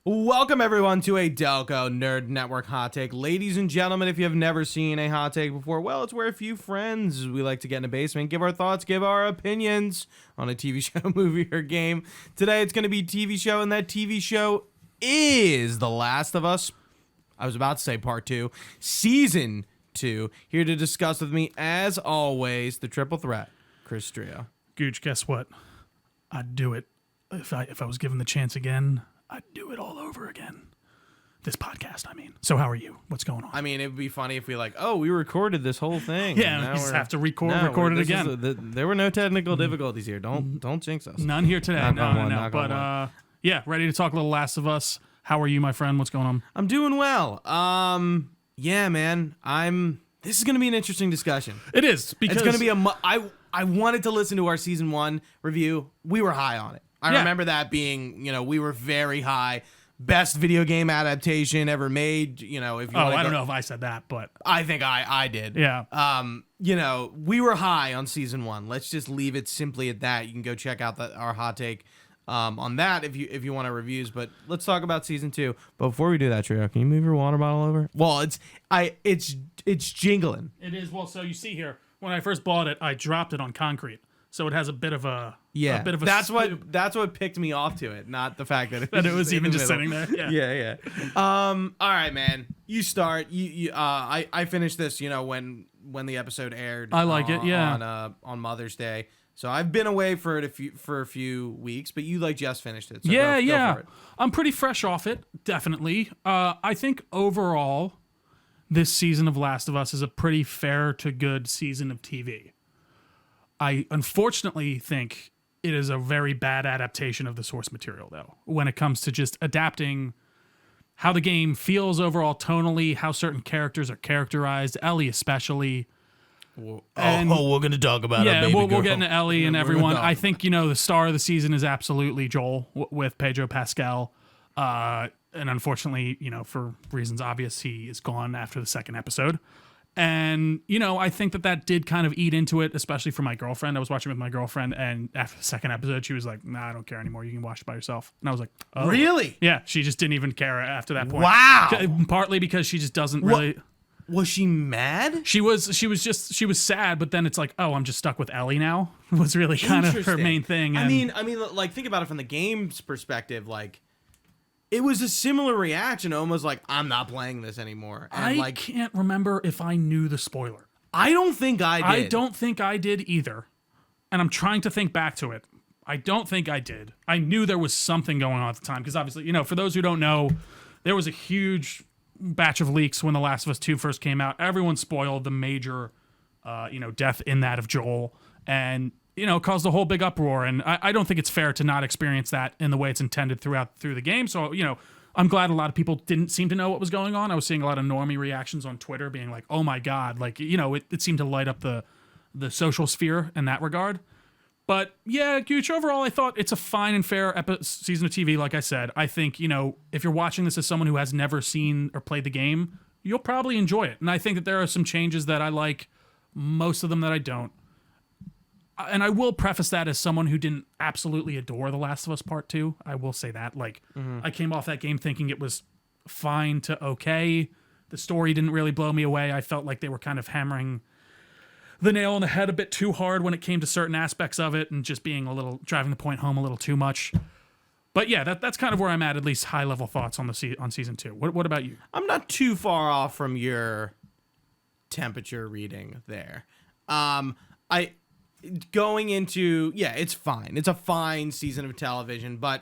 Welcome everyone to a Delco Nerd Network Hot Take. Ladies and gentlemen, if you have never seen a hot take before, well, it's where a few friends, we like to get in a basement, give our thoughts, give our opinions on a TV show, movie, or game. Today it's going to be a TV show, and that TV show is The Last of Us. I was about to say part 2, season 2. Here to discuss with me, as always, the triple threat, Chris Strio. Gooch, guess what? I'd do it. If I was given the chance again, I'd do it all over again. This podcast, I mean. So how are you? What's going on? I mean, it would be funny if we we recorded this whole thing. Yeah, we just have to record it again. There were no technical difficulties here. Don't jinx us. None here today. No. But yeah, ready to talk a little Last of Us. How are you, my friend? What's going on? I'm doing well. Yeah, man. This is going to be an interesting discussion. It is, because it's going to be I wanted to listen to our season 1 review. We were high on it. I remember that being, we were very high. Best video game adaptation ever made. If you I don't know if I said that, but I think I did. Yeah. We were high on season 1. Let's just leave it simply at that. You can go check out our hot take on that if you want our reviews. But let's talk about season 2. But before we do that, Trio, can you move your water bottle over? Well, it's jingling. It is. Well, so you see here, when I first bought it, I dropped it on concrete. So it has a bit of a That's what picked me off to it, not the fact that it was even just sitting there. Yeah. All right, man. You start. I finished this. When the episode aired. I like it. Yeah. On Mother's Day. So I've been away for a few weeks, but you just finished it. So yeah. Go for it. I'm pretty fresh off it. Definitely. I think overall, this season of Last of Us is a pretty fair to good season of TV. I unfortunately think it is a very bad adaptation of the source material, though, when it comes to just adapting how the game feels overall tonally, how certain characters are characterized, Ellie especially. We're going to talk about it. We'll get into Ellie and everyone. I think, the star of the season is absolutely Joel with Pedro Pascal. And unfortunately, for reasons obvious, he is gone after the second episode. And, I think that did kind of eat into it, especially for my girlfriend. I was watching with my girlfriend, and after the second episode, she was like, nah, I don't care anymore. You can watch it by yourself. And I was like, oh. Really? Yeah, she just didn't even care after that point. Wow. Partly because she just doesn't really... Was she mad? She was sad, but then it's like, oh, I'm just stuck with Ellie now. Was really kind of her main thing. And I mean, think about it from the game's perspective, it was a similar reaction, almost like, I'm not playing this anymore. And I can't remember if I knew the spoiler. I don't think I did. I don't think I did either. And I'm trying to think back to it. I don't think I did. I knew there was something going on at the time, because obviously, for those who don't know, there was a huge batch of leaks when The Last of Us 2 first came out. Everyone spoiled the major, death in that of Joel. And caused a whole big uproar, and I don't think it's fair to not experience that in the way it's intended through the game. So, I'm glad a lot of people didn't seem to know what was going on. I was seeing a lot of normie reactions on Twitter being like, oh my God, it seemed to light up the social sphere in that regard. But yeah, Gooch, overall, I thought it's a fine and fair season of TV, like I said. I think, if you're watching this as someone who has never seen or played the game, you'll probably enjoy it. And I think that there are some changes that I like, most of them that I don't. And I will preface that as someone who didn't absolutely adore The Last of Us Part 2. I will say that. I came off that game thinking it was fine to okay. The story didn't really blow me away. I felt like they were kind of hammering the nail on the head a bit too hard when it came to certain aspects of it and just being driving the point home a little too much. But yeah, that's kind of where I'm at least high-level thoughts on on season 2. What about you? I'm not too far off from your temperature reading there. Going into, it's fine. It's a fine season of television, but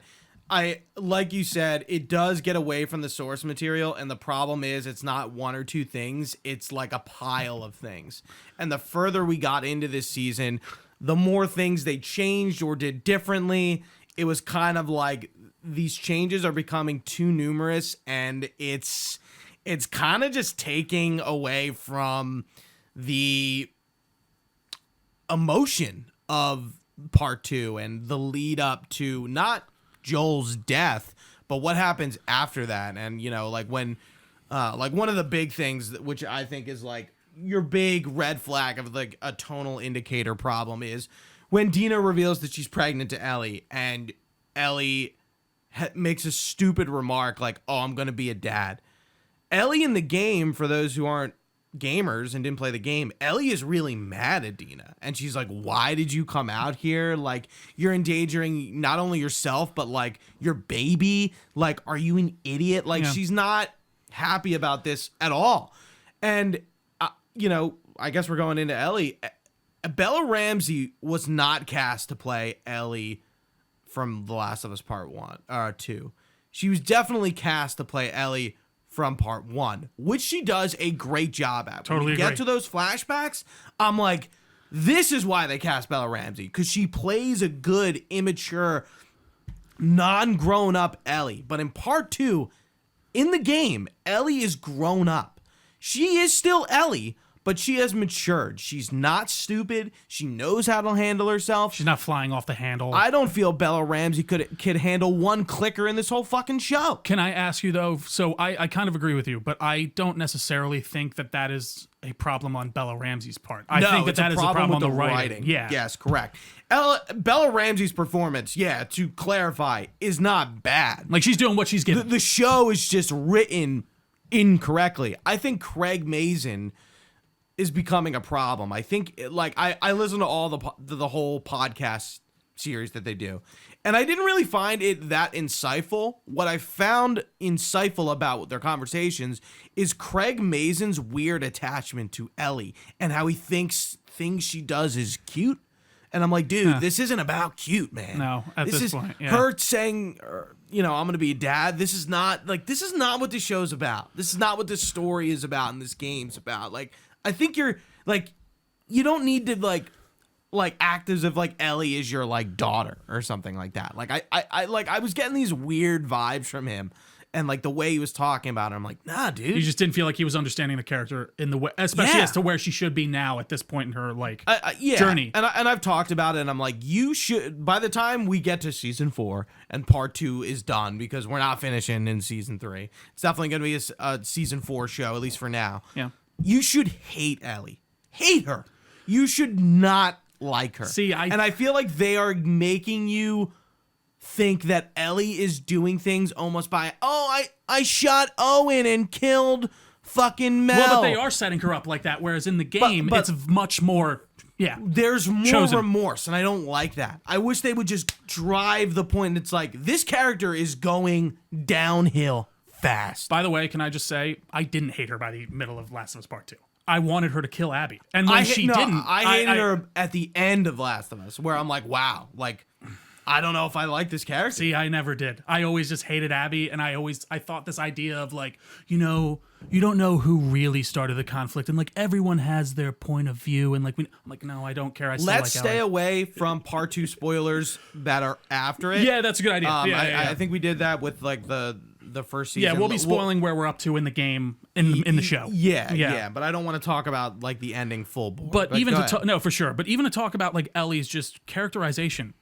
like you said, it does get away from the source material, and the problem is it's not one or two things. It's like a pile of things. And the further we got into this season, the more things they changed or did differently. It was kind of like these changes are becoming too numerous, and it's kind of just taking away from the emotion of part 2 and the lead up to not Joel's death, but what happens after that. And when one of the big things which I think is your big red flag of a tonal indicator problem is when Dina reveals that she's pregnant to Ellie, and Ellie makes a stupid remark like, "Oh, I'm gonna be a dad." Ellie in the game, for those who aren't gamers and didn't play the game, Ellie is really mad at Dina, and she's like, "Why did you come out here? Like, you're endangering not only yourself but like your baby. Like, are you an idiot?" Like, she's not happy about this at all. And I guess we're going into Ellie. Bella Ramsey was not cast to play Ellie from The Last of Us Part 1 or 2. She was definitely cast to play Ellie from Part 1, which she does a great job at. Totally when we agree. get to those flashbacks, I'm like, this is why they cast Bella Ramsey, because she plays a good, immature, non-grown up Ellie. But in Part 2, in the game, Ellie is grown up. She is still Ellie, but she has matured. She's not stupid. She knows how to handle herself. She's not flying off the handle. I don't feel Bella Ramsey could handle one clicker in this whole fucking show. Can I ask you, though, so I kind of agree with you, but I don't necessarily think that is a problem on Bella Ramsey's part. I think that is a problem on the writing. Yeah. Yes, correct. Bella Ramsey's performance, to clarify, is not bad. Like, she's doing what she's given. The show is just written incorrectly. I think Craig Mazin is becoming a problem. I think, like, I listen to all the whole podcast series that they do, and I didn't really find it that insightful. What I found insightful about their conversations is Craig Mazin's weird attachment to Ellie and how he thinks things she does is cute. And I'm like, dude, this isn't about cute, man. No, at this point, yeah. Her saying, I'm going to be a dad. This is not what this show's about. This is not what this story is about and this game's about. Like, I think you're, like, you don't need to, like act as if, like, Ellie is your, like, daughter or something like that. Like, I was getting these weird vibes from him. And, like, the way he was talking about her, I'm like, nah, dude. You just didn't feel like he was understanding the character in the way, especially as to where she should be now at this point in her, like, journey. And I've talked about it, and I'm like, you should, by the time we get to season 4 and part 2 is done, because we're not finishing in season 3, it's definitely going to be a season 4 show, at least for now. Yeah. You should hate Ellie. Hate her. You should not like her. And I feel like they are making you think that Ellie is doing things almost by, I shot Owen and killed fucking Mel. Well, but they are setting her up like that, whereas in the game, it's much more, there's more remorse, and I don't like that. I wish they would just drive the point. It's like, this character is going downhill fast. By the way, can I just say, I didn't hate her by the middle of Last of Us Part 2. I wanted her to kill Abby. And when she didn't... I hated her at the end of Last of Us, where I'm like, wow, like, I don't know if I like this character. See, I never did. I always just hated Abby, and I thought this idea of, like, you don't know who really started the conflict, and, like, everyone has their point of view, and, like, I'm like, no, I don't care. Let's stay away from Part 2 spoilers that are after it. Yeah, that's a good idea. I think we did that with, like, the first season. Yeah, we'll be spoiling where we're up to in the game, in the show. Yeah, but I don't want to talk about, like, the ending full bore. But even no, for sure. But even to talk about, like, Ellie's just characterization.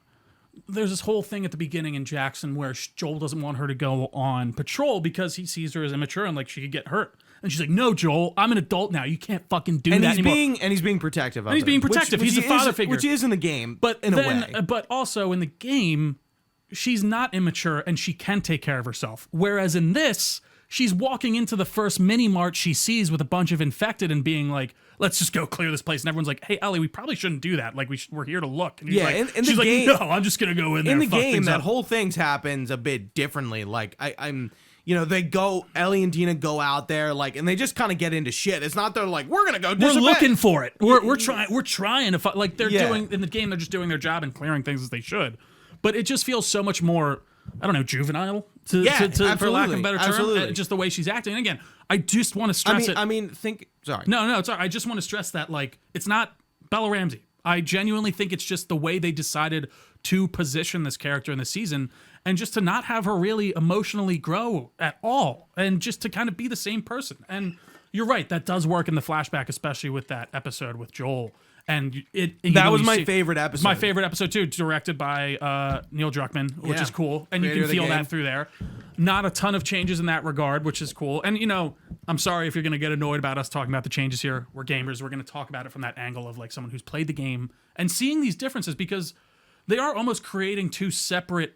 There's this whole thing at the beginning in Jackson where Joel doesn't want her to go on patrol because he sees her as immature and, like, she could get hurt. And she's like, no, Joel, I'm an adult now. You can't fucking do that anymore. And he's being protective of her. And he's being protective. He's a father figure. Which is in the game, but in a way. But also in the game, she's not immature and she can take care of herself. Whereas in this, she's walking into the first mini-mart she sees with a bunch of infected and being like, let's just go clear this place. And everyone's like, hey, Ellie, we probably shouldn't do that. Like, we're here to look. And he's like, in she's the game, like, no, I'm just going to go in there. In the game, that whole thing happens a bit differently. Like, Ellie and Dina go out there, like, and they just kind of get into shit. It's not they're like, we're going to go disobey. We're looking for it. We're trying to find, like, they're doing, in the game, they're just doing their job and clearing things as they should. But it just feels so much more, I don't know, juvenile, for lack of a better term. Absolutely. Just the way she's acting. And again, I just want to stress it. Sorry. No, it's all right. I just want to stress that, like, it's not Bella Ramsey. I genuinely think it's just the way they decided to position this character in the season and just to not have her really emotionally grow at all and just to kind of be the same person. And you're right, that does work in the flashback, especially with that episode with Joel. And that was my favorite episode. My favorite episode too, directed by Neil Druckmann, which is cool, and you can feel that through there. Not a ton of changes in that regard, which is cool. And I'm sorry if you're going to get annoyed about us talking about the changes here. We're gamers. We're going to talk about it from that angle of, like, someone who's played the game and seeing these differences, because they are almost creating two separate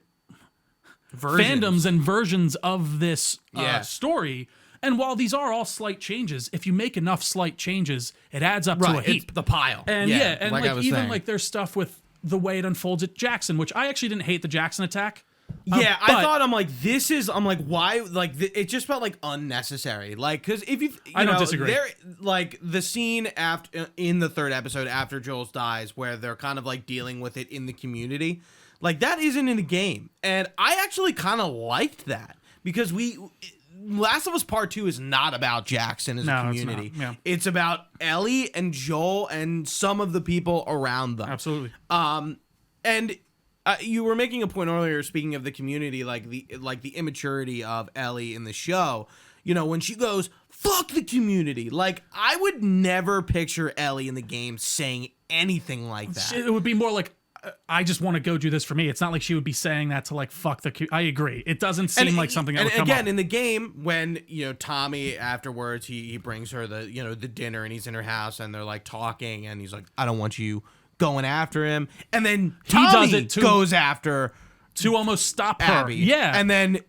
fandoms and versions of this Yeah. story. And while these are all slight changes, if you make enough slight changes, it adds up to a heap. It's the pile. And and like I was even saying. like there's stuff with the way it unfolds at Jackson, which I actually didn't hate the Jackson attack. Yeah, but I thought I'm like, why? Like, it just felt like unnecessary. Like, because if you I don't disagree. There, like the scene after in the third episode after Joel's dies, where they're kind of like dealing with it in the community, like that isn't in the game, and I actually kind of liked that because Last of Us Part 2 is not about Jackson as a community. It's not, yeah. It's about Ellie and Joel and some of the people around them. Absolutely. And you were making a point earlier, speaking of the community, like the immaturity of Ellie in the show. You know, when she goes, "Fuck the community," like I would never picture Ellie in the game saying anything like that. It would be more like, I just want to go do this for me. It's not like she would be saying that to like fuck the. I agree. It doesn't seem like something that would come again up. In the game, when Tommy afterwards he brings her the the dinner and he's in her house and they're like talking and he's like, "I don't want you going after him," and then Tommy goes after to almost stop her. Abby. Yeah, and then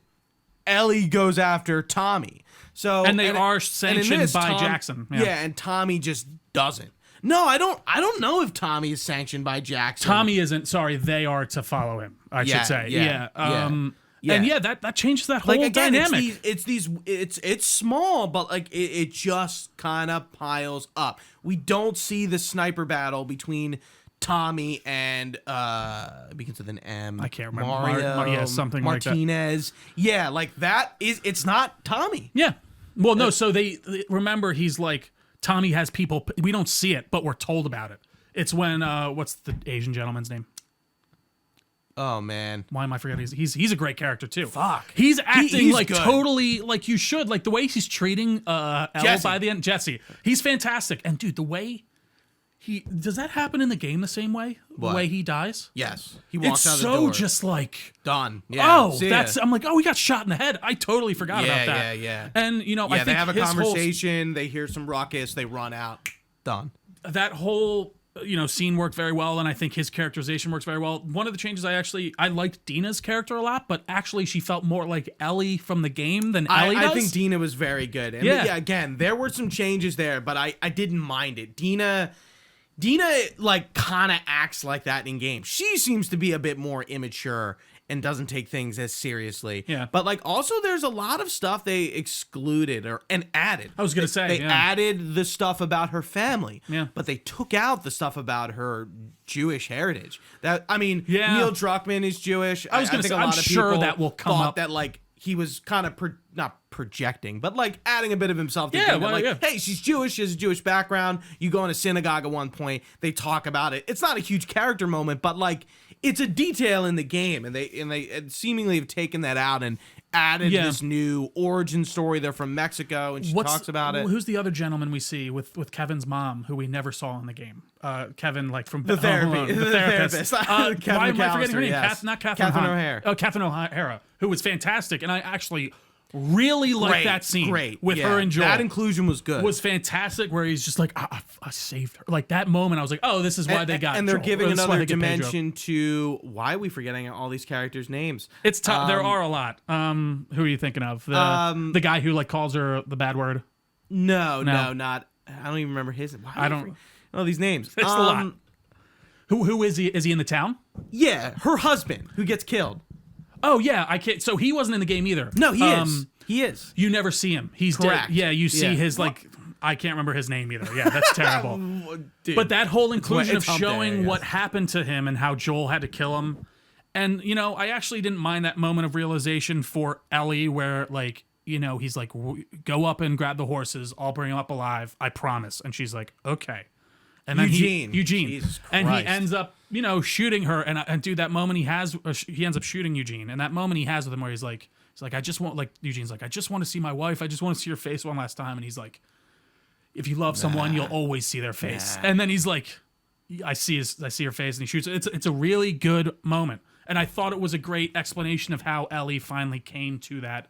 Ellie goes after Tommy. So and they are sanctioned by Jackson. Yeah, and Tommy just doesn't. No, I don't know if Tommy is sanctioned by Jackson. Tommy isn't. Sorry, they are to follow him. I should say. Yeah. And that changes that whole dynamic. It's small, but like it just kind of piles up. We don't see the sniper battle between Tommy and begins with an M. I can't remember. Mario, something Martinez. like that. Yeah, like that is. It's not Tommy. Yeah. Well, no. So they remember he's like. Tommy has people. We don't see it, but we're told about it. It's when what's the Asian gentleman's name? Oh man, why am I forgetting? He's a great character too. Fuck, he's acting he's like good. Totally like you should. Like the way he's treating Elle by the end. Jesse, he's fantastic. And dude, the way does that happen in the game the same way? What? The way he dies? Yes, he walks out the door. It's so just like done. Yeah. I'm like, oh, he got shot in the head. I totally forgot about that. Yeah. And I think they have a conversation. They hear some ruckus. They run out. Done. That whole scene worked very well, and I think his characterization works very well. One of the changes I liked Dina's character a lot, but actually she felt more like Ellie from the game than Ellie does. I think Dina was very good. And again, there were some changes there, but I didn't mind it. Dina like kind of acts like that in game. She seems to be a bit more immature and doesn't take things as seriously. Yeah. But like also there's a lot of stuff they excluded and added. I was going to say. They added the stuff about her family. Yeah. But they took out the stuff about her Jewish heritage. Neil Druckmann is Jewish. I was going to say, I'm sure that will come up. That like he was kind of not projecting, but like adding a bit of himself to hey, she's Jewish, she has a Jewish background. You go in a synagogue at one point, they talk about it. It's not a huge character moment, but like it's a detail in the game, and they seemingly have taken that out and added this new origin story. They're from Mexico, and she talks about it. Who's the other gentleman we see with Kevin's mom, who we never saw in the game? Kevin, like from the therapist. Why am I forgetting her name? Yes. Not Catherine O'Hara. Oh, Catherine O'Hara, who was fantastic, and I actually really liked that scene with her and Joel. That inclusion was good. Was fantastic, where he's just like, I saved her. Like that moment, I was like, oh, this is why they got. And they're Joel. giving another dimension to why are we forgetting all these characters' names? It's tough. There are a lot. Who are you thinking of? The guy who like calls her the bad word. No, not. I don't even remember his. I don't know these names. It's a lot. Who is he? Is he in the town? Yeah, her husband who gets killed. Oh yeah, I can't. So he wasn't in the game either. No, he is. He is. You never see him. He's correct. Dead. Yeah, you see his like. I can't remember his name either. Yeah, that's terrible. Dude, but that whole inclusion of showing what happened to him and how Joel had to kill him, and I actually didn't mind that moment of realization for Ellie, where like he's like, go up and grab the horses. I'll bring him up alive. I promise. And she's like, okay. And then Eugene, Jesus Christ. And he ends up, shooting her. And dude, that moment he ends up shooting Eugene. And that moment he has with him where he's like, I just want, like, Eugene's like, I just want to see my wife. I just want to see her face one last time. And he's like, if you love someone, you'll always see their face. And then he's like, I see her face, and he shoots. It's a really good moment. And I thought it was a great explanation of how Ellie finally came to that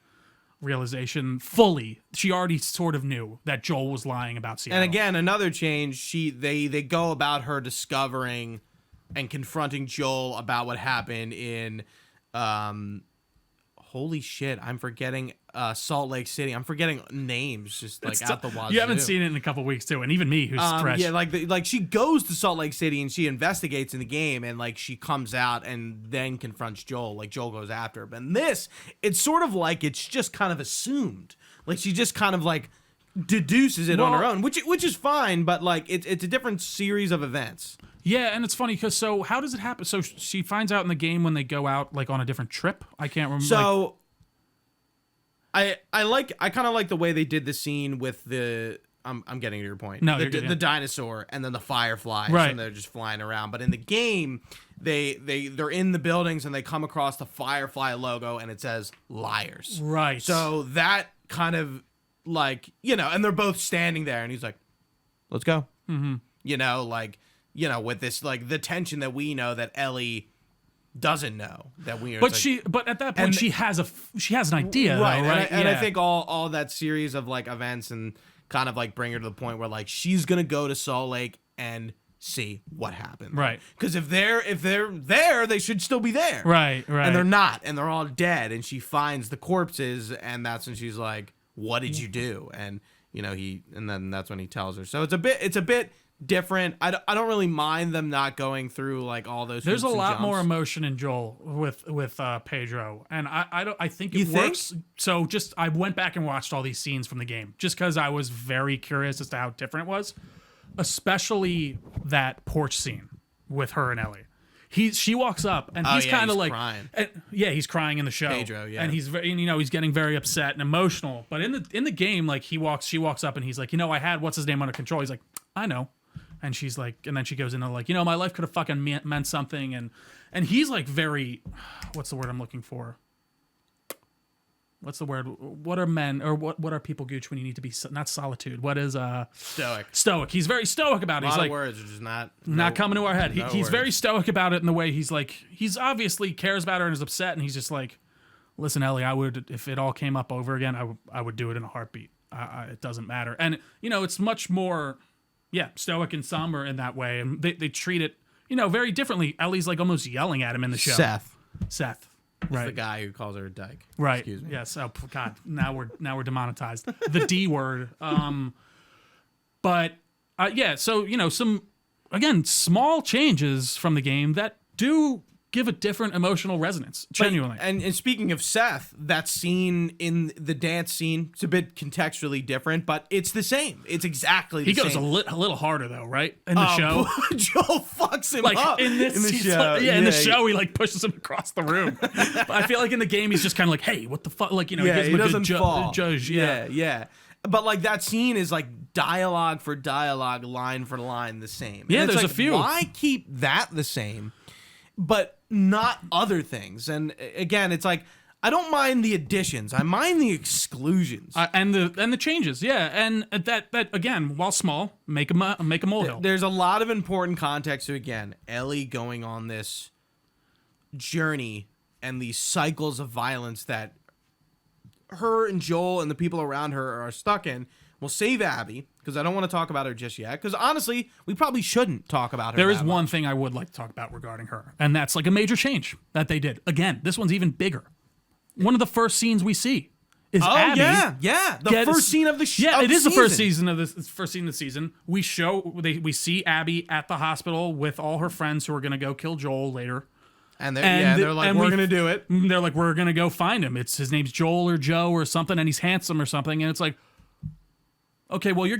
realization fully. She already sort of knew that Joel was lying about Seattle. And again, another change, they go about her discovering and confronting Joel about what happened in holy shit, I'm forgetting Salt Lake City. I'm forgetting names just like out the wazoo. You haven't seen it in a couple weeks too, and even me, who's fresh. Yeah, like she goes to Salt Lake City and she investigates in the game, and like she comes out and then confronts Joel. Like Joel goes after her. But in this, it's sort of like it's just kind of assumed. Like she just kind of like deduces it on her own, which is fine. But like it's a different series of events. Yeah, and it's funny because so how does it happen? So she finds out in the game when they go out like on a different trip. I can't remember. So I kind of like the way they did the scene with the I'm getting to your point. No, the dinosaur and then the fireflies, right? And they're just flying around. But in the game, they're in the buildings and they come across the Firefly logo and it says liars. Right. So that kind of like and they're both standing there and he's like, let's go. Mm-hmm. With this like the tension that we know that Ellie doesn't know that we are. But at that point she has an idea, right? Though, right? And I think all that series of like events and kind of like bring her to the point where like she's gonna go to Salt Lake and see what happened, right? Because if they're there, they should still be there, right? And they're not, and they're all dead. And she finds the corpses, and that's when she's like, "What did you do?" And then that's when he tells her. So it's a bit different. I don't really mind them not going through like all those. There's a lot jumps. more emotion in Joel with Pedro, and I think it works. So I went back and watched all these scenes from the game just because I was very curious as to how different it was, especially that porch scene with her and Ellie. She walks up and he's kind of like crying. He's crying in the show. Pedro, yeah, and he's very, he's getting very upset and emotional. But in the game, like she walks up and he's like, I had what's his name under control. He's like, I know. And she's like, and then she goes into like, my life could have fucking meant something. And he's like very, what's the word I'm looking for? What's the word? What are men or what are people, Gooch, when you need to be not solitude? What is stoic? Stoic. He's very stoic about it. A lot he's like of words are just not coming to our head. He's very stoic about it in the way he's obviously cares about her and is upset, and he's just like, listen, Ellie, I would if it all came up over again, I would do it in a heartbeat. It doesn't matter, and it's much more. Yeah, stoic and somber in that way, and they treat it, very differently. Ellie's like almost yelling at him in the show. Seth, right? The guy who calls her a dyke. Right. Excuse me. Yes. Oh God. Now we're demonetized. The D word. But yeah. So some again small changes from the game that do give a different emotional resonance. Genuinely. And speaking of Seth, that scene in the dance scene, it's a bit contextually different, but it's the same. It's exactly the same. He goes a little harder though, right? In the show. Joel fucks him like up. in the show. In the show he like pushes him across the room. But I feel like in the game he's just kind of like, hey, what the fuck? Like, he gives him a doesn't good fall. judge. Yeah. But like that scene is like dialogue for dialogue, line for line the same. Yeah, and there's like, a few. Why keep that the same, but not other things? And again, it's like I don't mind the additions, I mind the exclusions and the changes. Yeah, and that again, while small, make a molehill. There's a lot of important context to again Ellie going on this journey and these cycles of violence that her and Joel and the people around her are stuck in. We'll save Abby because I don't want to talk about her just yet. Because honestly, we probably shouldn't talk about her. There is one thing I would like to talk about regarding her, and that's like a major change that they did. Again, this one's even bigger. One of the first scenes we see is Abby. Yeah. The first scene of the show. Yeah, it is the first season of this. First scene of the season. We see Abby at the hospital with all her friends who are going to go kill Joel later. And they're like, we're going to do it. They're like, we're going to go find him. His name's Joel or Joe or something, and he's handsome or something. And it's like, okay, well,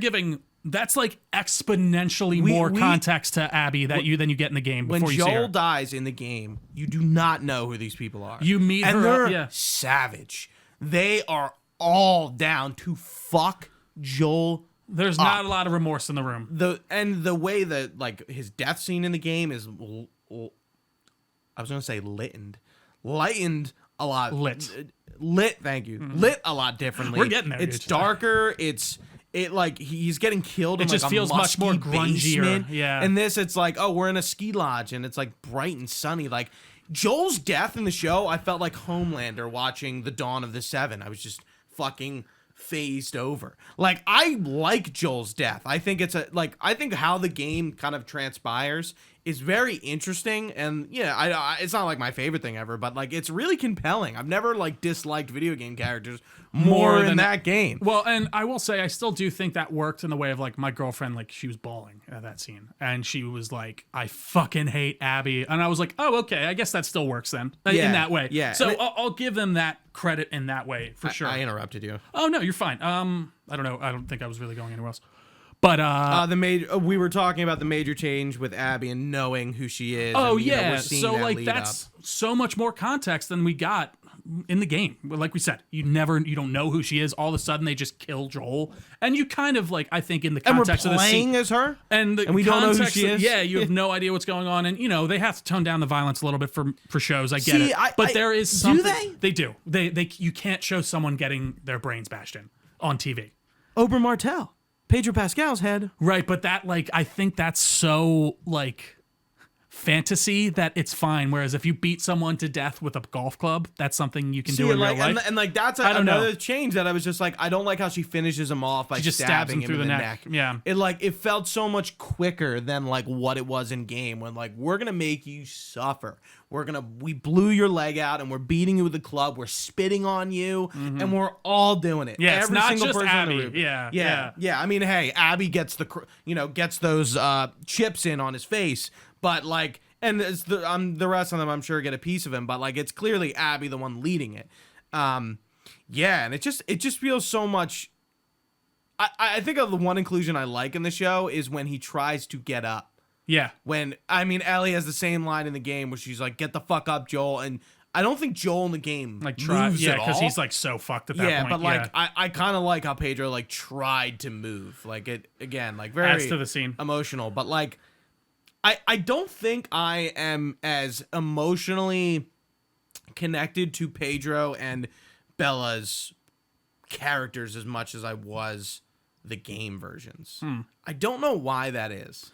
that's like exponentially more context to Abby than you get in the game before you see her. When Joel dies in the game, you do not know who these people are. You meet and her. They're savage. They are all down to fuck Joel. There's not a lot of remorse in the room. The way that like his death scene in the game is, I was gonna say lightened a lot. Lit. Thank you. Mm-hmm. Lit a lot differently. We're getting there. It's darker. It like he's getting killed. It just feels much more grungier. Basement. Yeah. And this, it's like, oh, we're in a ski lodge and it's like bright and sunny. Like Joel's death in the show, I felt like Homelander watching The Dawn of the Seven. I was just fucking phased over. Like I like Joel's death. I think I think how the game kind of transpires is very interesting, and it's not like my favorite thing ever, but like it's really compelling. I've never like disliked video game characters more in that game. Well, and I will say I still do think that worked in the way of like my girlfriend, like she was bawling at that scene, and she was like, "I fucking hate Abby," and I was like, "Oh, okay, I guess that still works then in that way." Yeah. So I'll give them that credit in that way for sure. I interrupted you. Oh no, you're fine. I don't know. I don't think I was really going anywhere else. But we were talking about the major change with Abby and knowing who she is. Oh and, yeah, we're seeing so that like lead that's up. so much more context than we got in the game. Like we said, you don't know who she is. All of a sudden, they just kill Joel, and you kind of like I think in the context and we're of the scene, playing as her, and we don't know who she is. Yeah, you have no idea what's going on, and they have to tone down the violence a little bit for shows. I get it, but there is something. Do they? They do. They you can't show someone getting their brains bashed in on TV. Oberyn Martell, Pedro Pascal's head. Right, but that like I think that's so like fantasy that it's fine. Whereas if you beat someone to death with a golf club, that's something you can do in real life. And like that's another change that I was just like, I don't like how she finishes him off by just stabbing him through in the the neck. neck. Yeah, it felt so much quicker than like what it was in game when like we're gonna make you suffer. We blew your leg out and we're beating you with a club. We're spitting on you and we're all doing it. Yeah, every it's not single just person in Abby. the room. Yeah. I mean, hey, Abby gets gets those chips in on his face, but like. And it's the rest of them, I'm sure, get a piece of him, but like it's clearly Abby the one leading it. And it just feels so much. I think of the one inclusion I like in the show is when he tries to get up. Yeah. Ellie has the same line in the game where she's like, "Get the fuck up, Joel," and I don't think Joel in the game like moves at all. because he's like so fucked at that point. Yeah, but like I kind of like how Pedro like tried to move. Like it again, like very adds to the scene. Emotional, but like. I don't think I am as emotionally connected to Pedro and Bella's characters as much as I was the game versions. I don't know why that is.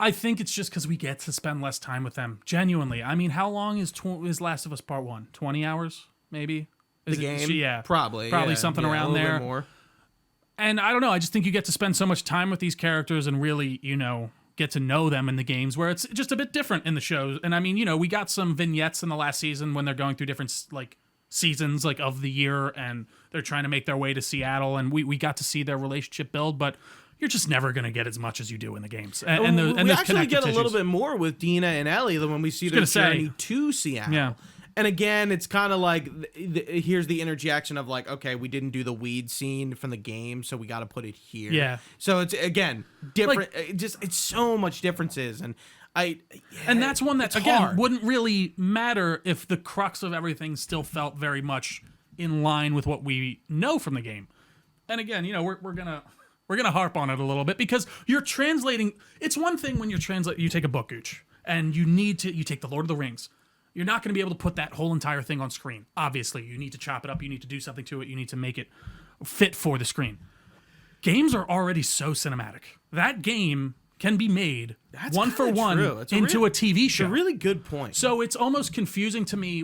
I think it's just because we get to spend less time with them. Genuinely. I mean, how long is Last of Us Part 1? 20 hours, maybe? The game? Yeah. Probably something around there. A little bit more. And I don't know. I just think you get to spend so much time with these characters and really, get to know them in the games where it's just a bit different in the shows. And I mean, we got some vignettes in the last season when they're going through different like seasons like of the year and they're trying to make their way to Seattle and we got to see their relationship build, but you're just never going to get as much as you do in the games. And we actually get a little bit more with Dina and Ellie than when we see their journey to Seattle. Yeah. And again, it's kind of like here's the interjection of like, okay, we didn't do the weed scene from the game, so we got to put it here. Yeah. So it's again different. It's so much differences, and and that's one that again hard. Wouldn't really matter if the crux of everything still felt very much in line with what we know from the game. And again, we're gonna harp on it a little bit because you're translating. It's one thing when you take a book, Gooch, and you take the Lord of the Rings. You're not going to be able to put that whole entire thing on screen. Obviously, you need to chop it up. You need to do something to it. You need to make it fit for the screen. Games are already so cinematic. That game can be made one for one into a TV show. It's a really good point. So it's almost confusing to me.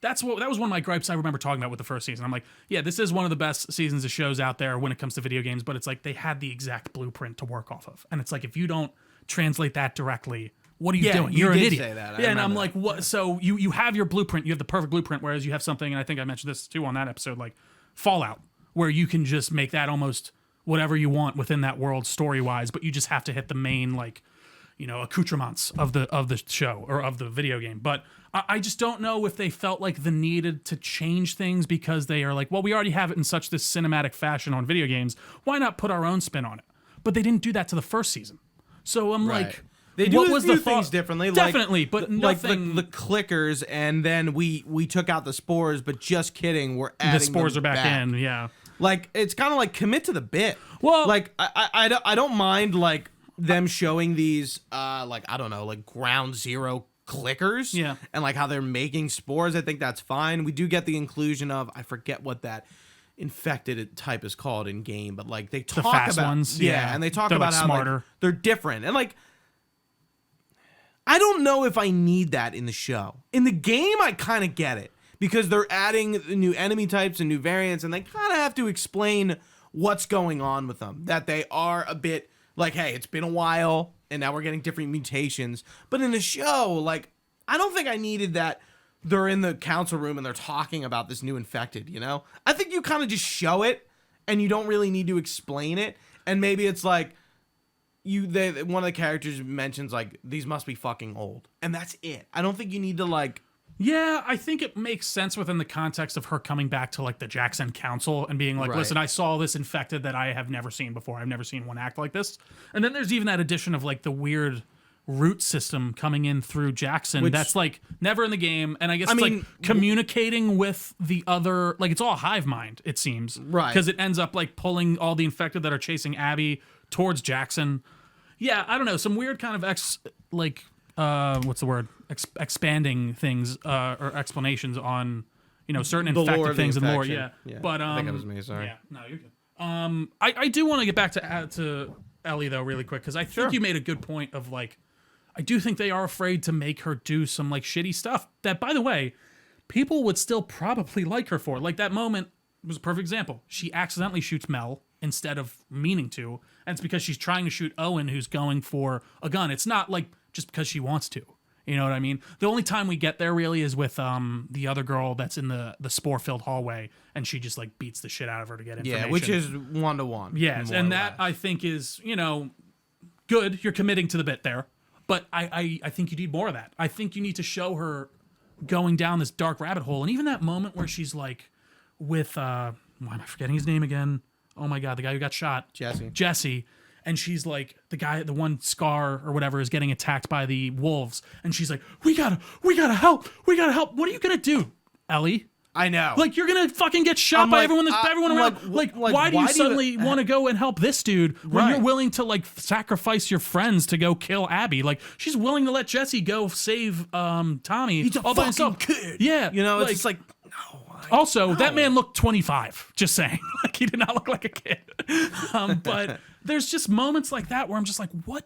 That was one of my gripes I remember talking about with the first season. I'm like, yeah, this is one of the best seasons of shows out there when it comes to video games, but it's like they had the exact blueprint to work off of. And it's like, if you don't translate that directly, what are you doing? You're an idiot. Say that. And I'm like, what? So you have your blueprint, you have the perfect blueprint, whereas you have something, and I think I mentioned this too on that episode, like Fallout, where you can just make that almost whatever you want within that world story-wise, but you just have to hit the main like, accoutrements of the show or of the video game. But I just don't know if they felt like the needed to change things because they are like, well, we already have it in such this cinematic fashion on video games. Why not put our own spin on it? But they didn't do that to the first season. So I'm like, they do what was the things differently. Definitely, but nothing. Like the clickers, and then we took out the spores, but just kidding, we're adding the spores them are back in. Yeah, like it's kind of like commit to the bit. Well, like I don't mind like them showing these like I don't know like ground zero clickers. Yeah, and like how they're making spores. I think that's fine. We do get the inclusion of I forget what that infected type is called in game, but like they talk the fast about ones, and they talk they're about like how smarter. like, they're different and like. I don't know if I need that in the show. In the game, I kind of get it because they're adding new enemy types and new variants, and they kind of have to explain what's going on with them. That they are a bit like, hey, it's been a while. and now we're getting different mutations. But in the show, like, I don't think I needed that. They're in the council room and they're talking about this new infected, you know? I think you kind of just show it and you don't really need to explain it. And maybe it's like one of the characters mentions like, these must be fucking old. And that's it. I don't think you need to like... Yeah, I think it makes sense within the context of her coming back to like the Jackson Council and being like, listen, I saw this infected that I have never seen before. I've never seen one act like this. And then there's even that addition of like the weird root system coming in through Jackson that's like never in the game, and I guess it's like communicating with the other, like it's all hive mind, it seems, right? Because it ends up like pulling all the infected that are chasing Abby towards Jackson. Yeah, I don't know, some weird kind of expanding things or explanations on certain infected things in the lore. Yeah, but I think it was me. Sorry. Yeah, no, you're good. I do want to get back to Ellie though really quick, because I think you made a good point of like, I do think they are afraid to make her do some like shitty stuff that, by the way, people would still probably like her for. Like that moment was a perfect example. She accidentally shoots Mel instead of meaning to, and it's because she's trying to shoot Owen, who's going for a gun. It's not like just because she wants to. You know what I mean? The only time we get there really is with the other girl that's in the spore-filled hallway, and she just like beats the shit out of her to get information. Yeah, which is 1-to-1. Yes, and that I think is, good. You're committing to the bit there. But I think you need more of that. I think you need to show her going down this dark rabbit hole. And even that moment where she's like with, why am I forgetting his name again? Oh my God, the guy who got shot. Jesse. And she's like, the one Scar or whatever is getting attacked by the wolves. And she's like, we gotta help. What are you gonna do, Ellie? I know. Like, you're gonna fucking get shot by everyone around. Like, why do you suddenly want to go and help this dude when you're willing to like sacrifice your friends to go kill Abby? Like, she's willing to let Jesse go save Tommy. He's a all by fucking himself. kid. Yeah, it's just like no. Also, that man looked 25. Just saying, like he did not look like a kid. But there's just moments like that where I'm just like, what?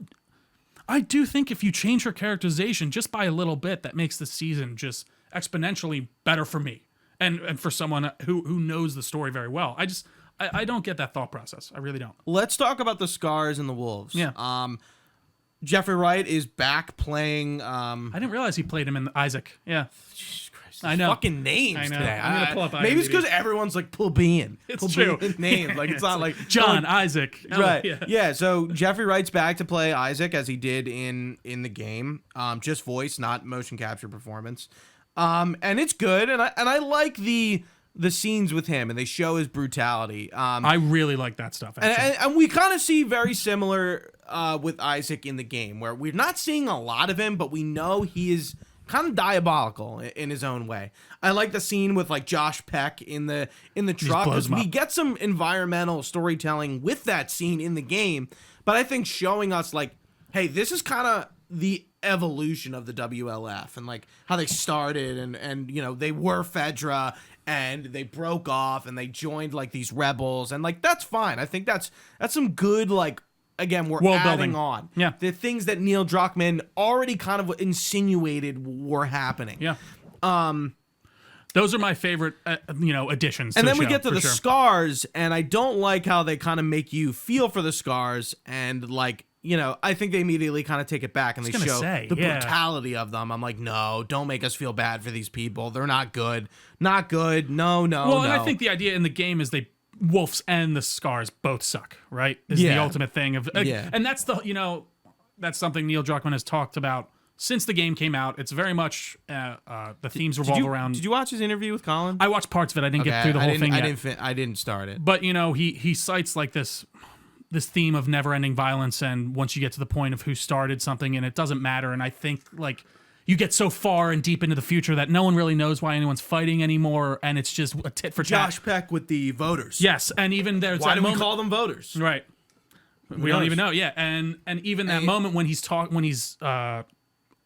I do think if you change her characterization just by a little bit, that makes the season just exponentially better for me. And for someone who knows the story very well. I don't get that thought process. I really don't. Let's talk about the Scars and the Wolves. Yeah. Jeffrey Wright is back playing. I didn't realize he played him in Isaac. Yeah. Jesus Christ. I know. Fucking names I know. today. I'm going to pull up IMDb. Maybe it's because everyone's like plebeian. It's true. Names. Like, it's not like John, Isaac. Right. Yeah. So Jeffrey Wright's back to play Isaac as he did in the game. Just voice, not motion capture performance. And it's good, and I like the scenes with him, and they show his brutality. I really like that stuff. And we kind of see very similar with Isaac in the game, where we're not seeing a lot of him, but we know he is kind of diabolical in his own way. I like the scene with like Josh Peck in the truck, because we get some environmental storytelling with that scene in the game, but I think showing us like, hey, this is kind of the evolution of the WLF and like how they started and they were Fedra and they broke off and they joined like these rebels, and like that's fine. I think that's some good, like, again, we're world adding building on the things that Neil Druckmann already kind of insinuated were happening. Those are my favorite additions and to then the we show, get to the Scars, and I don't like how they kind of make you feel for the Scars, and like, I think they immediately kind of take it back and they show the brutality of them. I'm like, no, don't make us feel bad for these people. They're not good. Not good. No. And I think the idea in the game is Wolves and the Scars both suck, right? Is the ultimate thing of, and that's that's something Neil Druckmann has talked about since the game came out. It's very much the themes revolve around. Did you watch his interview with Colin? I watched parts of it. I didn't get through the whole thing yet. I didn't start it. But he cites like this theme of never-ending violence, and once you get to the point of who started something, and it doesn't matter. And I think like you get so far and deep into the future that no one really knows why anyone's fighting anymore, and it's just a tit for tat. Josh Peck with the voters. Yes, and even there's why that do we call them voters? Right. We don't even know. Yeah, and even that moment when he's not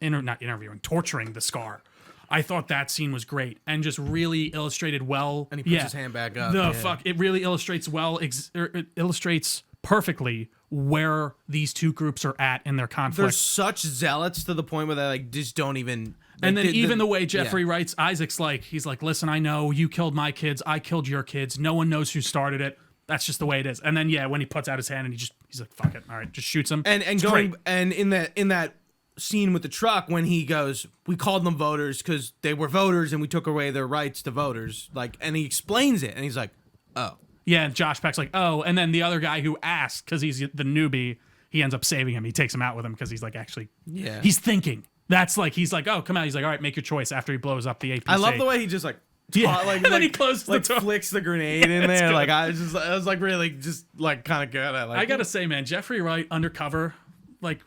interviewing, torturing the Scar. I thought that scene was great and just really illustrated well. And he puts his hand back up. It really illustrates well. It illustrates perfectly where these two groups are at in their conflict. They're such zealots to the point where they like just don't even. And then even the way Jeffrey writes Isaac's like, he's like, listen, I know you killed my kids, I killed your kids. No one knows who started it. That's just the way it is. And then when he puts out his hand and he's like, fuck it, all right, just shoots him. And It's going great. and in that scene with the truck when he goes, we called them voters because they were voters and we took away their rights to voters. Like, and he explains it and he's like, oh. Yeah, and Josh Peck's like, oh, and then the other guy who asked, because he's the newbie, he ends up saving him. He takes him out with him because he's like, actually, he's thinking. That's like, he's like, oh, come out. He's like, all right, make your choice after he blows up the APC. I love the way he just like, and then he closes the door. Flicks the grenade in there. Like I was like really just like kind of good. I gotta say, man, Jeffrey Wright undercover, like,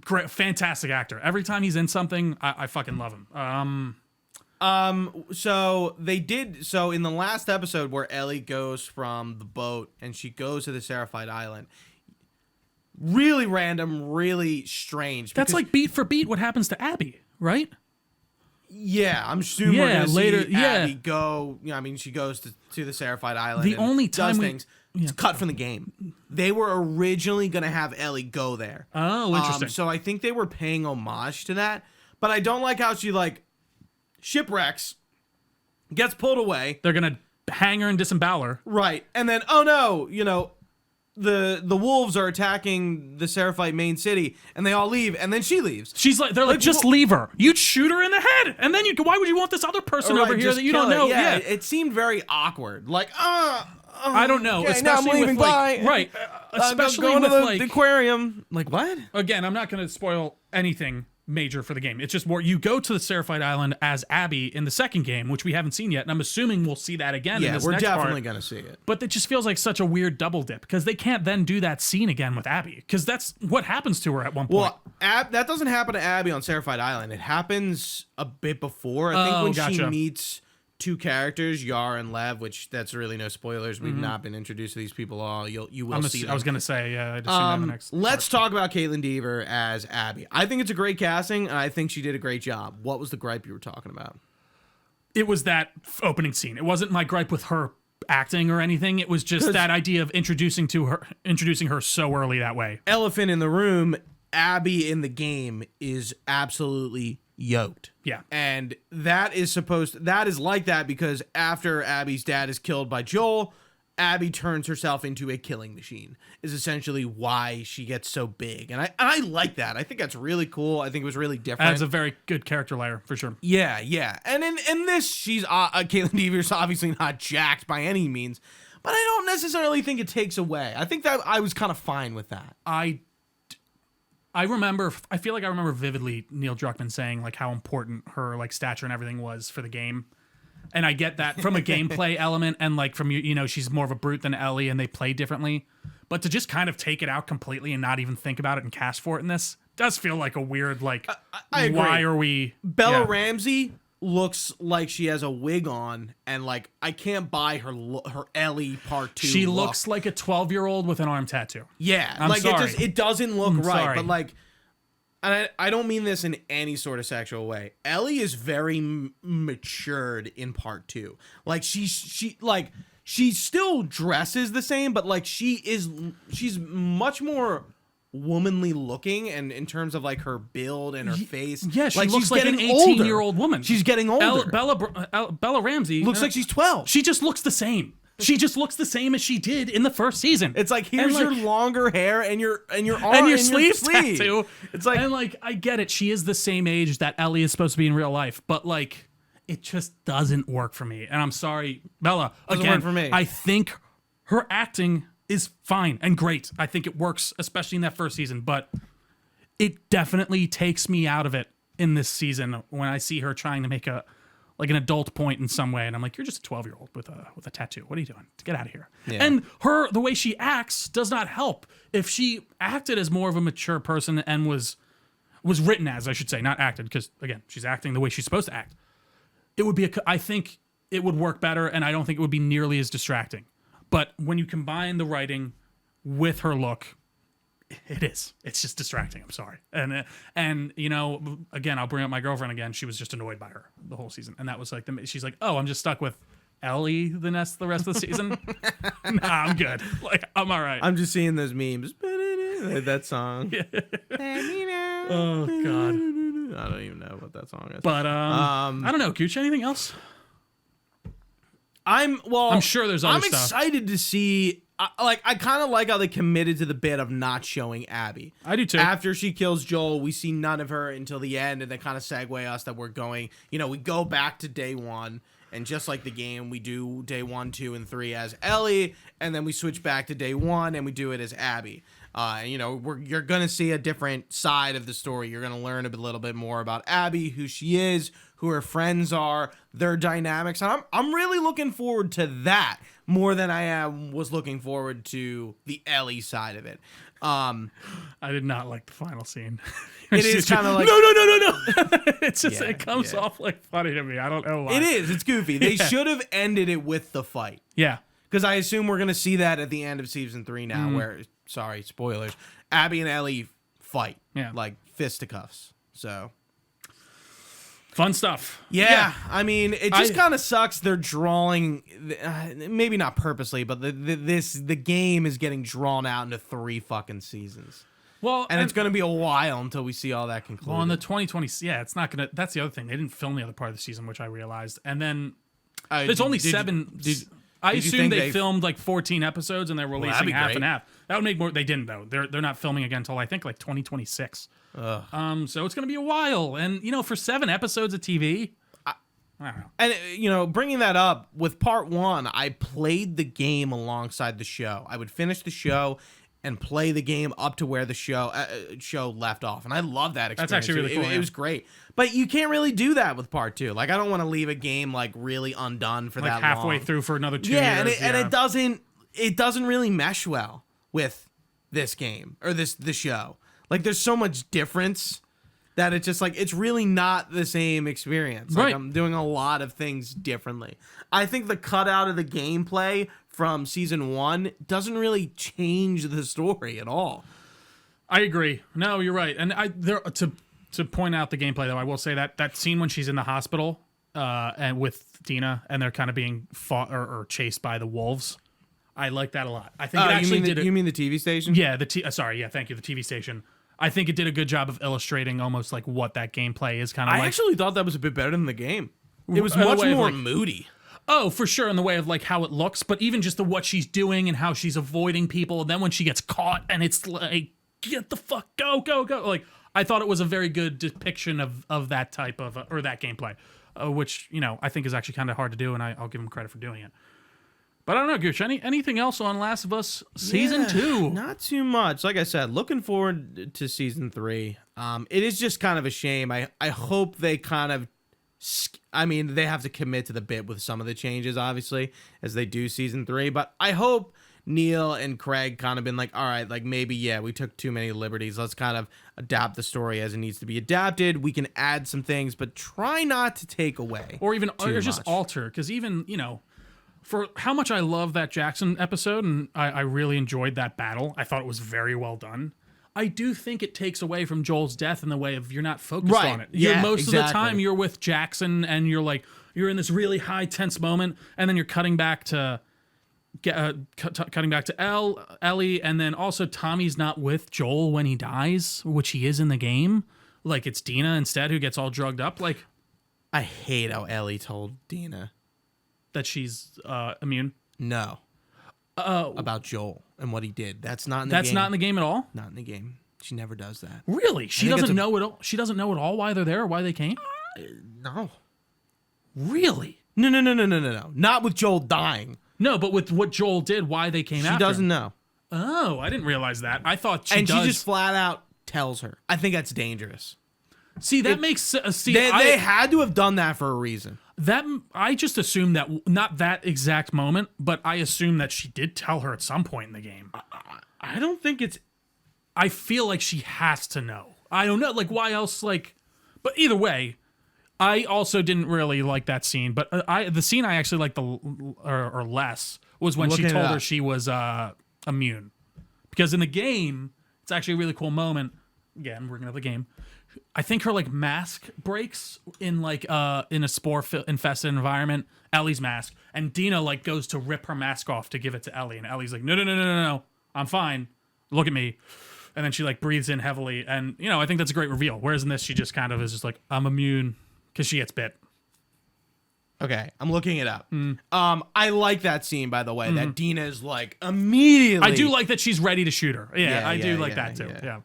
great, fantastic actor. Every time he's in something, I fucking love him. So they did. So in the last episode where Ellie goes from the boat and she goes to the Seraphite Island, really random, really strange. That's like beat for beat what happens to Abby, right? Yeah, I'm assuming we're gonna later. see Abby go. You know, I mean, she goes to the Seraphite Island. The only time does things. It's cut from the game. They were originally gonna have Ellie go there. Oh, interesting. So I think they were paying homage to that. But I don't like how she like shipwrecks, gets pulled away. They're gonna hang her and disembowel her. Right, and then oh no, you know, the wolves are attacking the Seraphite main city, and they all leave, and then she leaves. She's like, they're like, just leave her. You'd shoot her in the head, and then why would you want this other person over here that you don't know? Yeah, it seemed very awkward. Like, I don't know, okay, especially now I'm leaving, with like, bye. right, especially going with to the like aquarium. Like what? Again, I'm not going to spoil anything major for the game. It's just more you go to the Seraphite Island as Abby in the second game, which we haven't seen yet, and I'm assuming we'll see that again. in this we're next definitely part. gonna see it. But it just feels like such a weird double dip because they can't then do that scene again with Abby because that's what happens to her at one point. Well, that doesn't happen to Abby on Seraphite Island. It happens a bit before. I think when she meets two characters, Yar and Lev, which that's really no spoilers. We've not been introduced to these people all. You will see them. I was gonna say, yeah. I'd assume the next let's talk about Caitlin Dever as Abby. I think it's a great casting, and I think she did a great job. What was the gripe you were talking about? It was that opening scene. It wasn't my gripe with her acting or anything. It was just that idea of introducing her so early that way. Elephant in the room, Abby in the game is absolutely yoked. Yeah. And that is like that because after Abby's dad is killed by Joel, Abby turns herself into a killing machine is essentially why she gets so big. And I like that. I think that's really cool. I think it was really different. Adds a very good character layer for sure. Yeah. And in this, she's Caitlin Dever's obviously not jacked by any means, but I don't necessarily think it takes away. I think that I was kind of fine with that. I feel like I remember vividly Neil Druckmann saying like how important her like stature and everything was for the game. And I get that from a gameplay element and like from, you know, she's more of a brute than Ellie and they play differently. But to just kind of take it out completely and not even think about it and cast for it in this does feel like a weird, like, I agree. why are we... Bella Ramsey looks like she has a wig on and like I can't buy her Ellie part 2 She look. looks like a 12-year-old with an arm tattoo. Yeah, I'm like sorry. it doesn't look right. Sorry. But like, and I don't mean this in any sort of sexual way. Ellie is very matured in part 2. Like she still dresses the same, but like she's much more womanly looking, and in terms of like her build and her face. Yeah, she like looks she's like an getting 18-year-old woman. She's getting older. Bella Ramsey looks like she's 12. She just looks the same. She just looks the same as she did in the first season. It's like here's your longer hair and your arm and your sleeve sleeve tattoo. It's like, and like I get it. She is the same age that Ellie is supposed to be in real life, but like it just doesn't work for me. And I'm sorry, Bella. Doesn't Again, work for me. I think her acting is fine and great. I think it works, especially in that first season, but it definitely takes me out of it in this season when I see her trying to make an adult point in some way, and I'm like, you're just a 12-year-old with a tattoo. What are you doing? Get out of here. Yeah. And the way she acts does not help. If she acted as more of a mature person and was written as, I should say, not acted, because again, she's acting the way she's supposed to act, it would be I think it would work better, and I don't think it would be nearly as distracting. But when you combine the writing with her look, it's just distracting. I'm sorry. And you know, again, I'll bring up my girlfriend again. She was just annoyed by her the whole season. And that was like, she's like, oh, I'm just stuck with Ellie the rest of the season. Nah, I'm good. Like, I'm all right. I'm just seeing those memes. That song. Oh, God. I don't even know what that song is. But, I don't know. Gooch, anything else? I'm sure there's other stuff. I'm excited to see I kind of like how they committed to the bit of not showing Abby. I do too. After she kills Joel, we see none of her until the end, and they kind of segue us that we're going, we go back to day one, and just like the game, we do day 1, 2, and 3 as Ellie, and then we switch back to day 1, and we do it as Abby. You're going to see a different side of the story. You're going to learn a little bit more about Abby, who she is, who her friends are, their dynamics. And I'm really looking forward to that more than I was looking forward to the Ellie side of it. I did not like the final scene. It is kind of like no. It's just it comes off like funny to me. I don't know why. It is. It's goofy. They should have ended it with the fight. Yeah. Because I assume we're going to see that at the end of season 3 now, where, sorry, spoilers, Abby and Ellie fight. Yeah. Like fisticuffs. So. Fun stuff. Yeah. I mean, it just kind of sucks they're drawing, maybe not purposely, but the game is getting drawn out into 3 fucking seasons. Well, and it's going to be a while until we see all that concluded. Well, in the 2020, it's not going to, that's the other thing. They didn't film the other part of the season, which I realized. And then there's only 7. I assume they filmed like 14 episodes and they're releasing half and half. That would make more. They didn't though. They're not filming again until I think like 2026. So it's going to be a while. And for 7 episodes of TV, I don't know. And bringing that up with part 1, I played the game alongside the show. I would finish the show and play the game up to where the show left off, and I love that experience. That's actually really cool. It was great, but you can't really do that with part 2. Like, I don't want to leave a game like really undone for that long. Halfway through for another 2 years. And it doesn't really mesh well with this game or the show. Like, there's so much difference that it's just like it's really not the same experience. Like, right. I'm doing a lot of things differently. I think the cutout of the gameplay from season 1 doesn't really change the story at all. I agree. No, you're right. And to point out the gameplay though, I will say that scene when she's in the hospital and with Dina and they're kind of being fought or chased by the wolves. I like that a lot. I think it actually you mean the TV station? Yeah, thank you, the TV station. I think it did a good job of illustrating almost like what that gameplay is kind of like. I actually thought that was a bit better than the game. It was much more moody. Oh, for sure, in the way of like how it looks, but even just what she's doing and how she's avoiding people, and then when she gets caught and it's like, get the fuck, go. Like, I thought it was a very good depiction of that type of, or that gameplay, which, I think is actually kind of hard to do, and I'll give him credit for doing it. But I don't know, Gooch, anything else on Last of Us Season 2? Not too much. Like I said, looking forward to Season 3. It is just kind of a shame. I hope they kind of, they have to commit to the bit with some of the changes, obviously, as they do Season 3. But I hope Neil and Craig kind of been like, all right, like maybe, we took too many liberties. Let's kind of adapt the story as it needs to be adapted. We can add some things, but try not to take away. Or just alter, because even, for how much I love that Jackson episode, and I really enjoyed that battle. I thought it was very well done. I do think it takes away from Joel's death in the way of you're not focused on it. Most of the time you're with Jackson and you're in this really high tense moment, and then you're cutting back to Ellie, and then also Tommy's not with Joel when he dies, which he is in the game. Like, it's Dina instead who gets all drugged up. Like, I hate how Ellie told Dina that she's immune. No. About Joel and what he did. That's not in the game. That's not in the game at all? Not in the game. She never does that. Really? She doesn't know it all? She doesn't know at all why they're there or why they came? No. Really? No. Not with Joel dying. No, but with what Joel did, why they came after him. She doesn't know. Oh, I didn't realize that. I thought she does. And she just flat out tells her. I think that's dangerous. See, that makes sense. They had to have done that for a reason. I just assumed that, not that exact moment, but I assume that she did tell her at some point in the game. I don't think it's... I feel like she has to know. I don't know, like, why else, like... But either way, I also didn't really like that scene, but the scene I actually liked or less was when she told her she was immune. Because in the game, it's actually a really cool moment. Again, bringing up the game. I think her like mask breaks in like in a spore infested environment, Ellie's mask, and Dina like goes to rip her mask off to give it to Ellie, and Ellie's like, no, I'm fine. Look at me. And then she like breathes in heavily, and I think that's a great reveal. Whereas in this, she just kind of is just like, I'm immune because she gets bit. Okay, I'm looking it up. I like that scene, by the way, that Dina's like immediately. I do like that she's ready to shoot her. Yeah, I do like that too. Yeah.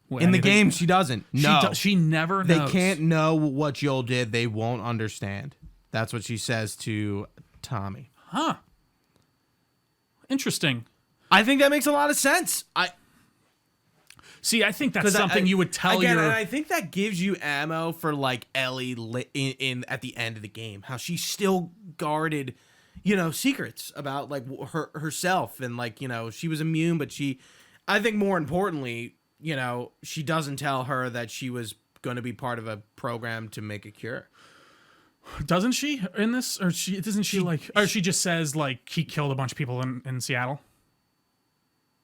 Well, in the game, she doesn't. No. She never knows. They can't know what Joel did. They won't understand. That's what she says to Tommy. Huh. Interesting. I think that makes a lot of sense. I think that's something you would tell and I think that gives you ammo for like Ellie in at the end of the game. How she still guarded, secrets about like herself and like she was immune, but I think more importantly, she doesn't tell her that she was going to be part of a program to make a cure. Doesn't she in this, or she just says like he killed a bunch of people in Seattle?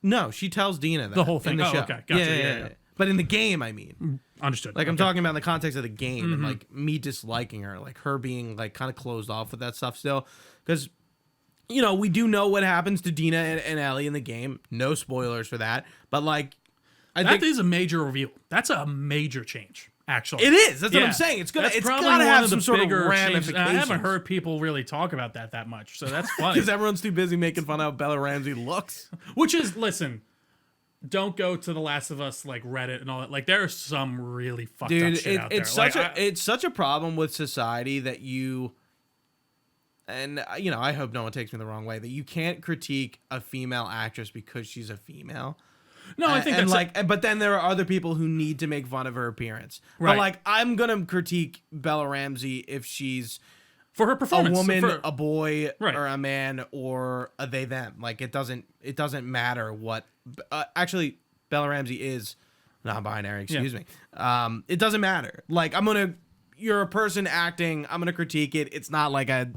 No, she tells Dina that. The whole thing. In the show. Okay, gotcha. Yeah. But in the game, I mean. Understood. Like, I'm talking about in the context of the game and, like, me disliking her. Like, her being, like, kind of closed off with that stuff still. Because, we do know what happens to Dina and Ellie in the game. No spoilers for that. But, like, I think... That is a major reveal. That's a major change. Actually, it is. That's what I'm saying. It's got to have some sort of ramifications. I haven't heard people really talk about that much, so that's funny. Because everyone's too busy making fun of how Bella Ramsey looks. Which is, listen, don't go to The Last of Us like Reddit and all that. Like, there's some really fucked up shit out there. It's such a problem with society that you, and I hope no one takes me the wrong way, that you can't critique a female actress because she's a female. No, I think that's but then there are other people who need to make fun of her appearance. Right. But like, I'm gonna critique Bella Ramsey if she's for her performance, a woman, a boy, right. or a man, or a they them. Like, it doesn't matter what. Actually, Bella Ramsey is non-binary. Excuse me. It doesn't matter. Like, you're a person acting. I'm gonna critique it. It's not like a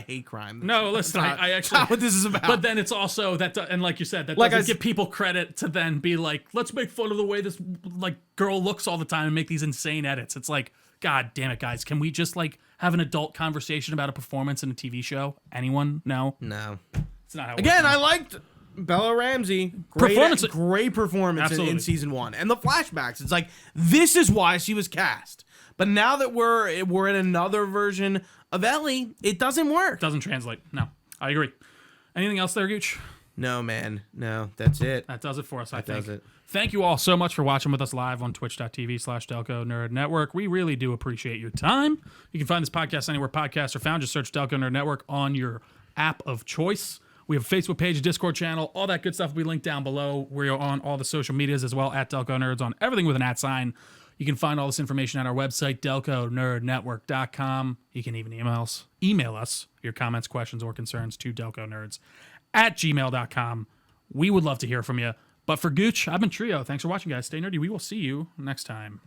hate crime. No, listen, I actually not what this is about. But then it's also that, and like you said, that doesn't give people credit to then be like, let's make fun of the way this like girl looks all the time and make these insane edits. It's like, God damn it, guys, can we just like have an adult conversation about a performance in a TV show? Anyone? No. It's not how. Again, I liked Bella Ramsey. Great performance in season 1, and the flashbacks. It's like, this is why she was cast. But now that we're in another version of Ellie, it doesn't work. Doesn't translate. No, I agree. Anything else there, Gooch? No, man. No, that's it. That does it for us, I think. That does it. Thank you all so much for watching with us live on twitch.tv/Delco Nerd Network. We really do appreciate your time. You can find this podcast anywhere podcasts are found. Just search Delco Nerd Network on your app of choice. We have a Facebook page, a Discord channel, all that good stuff will be linked down below. We're on all the social medias as well, at Delco Nerds, on everything with an @sign. You can find all this information at our website, delconerdnetwork.com. You can even email us your comments, questions, or concerns to delconerds@gmail.com. We would love to hear from you. But for Gooch, I've been Trio. Thanks for watching, guys. Stay nerdy. We will see you next time.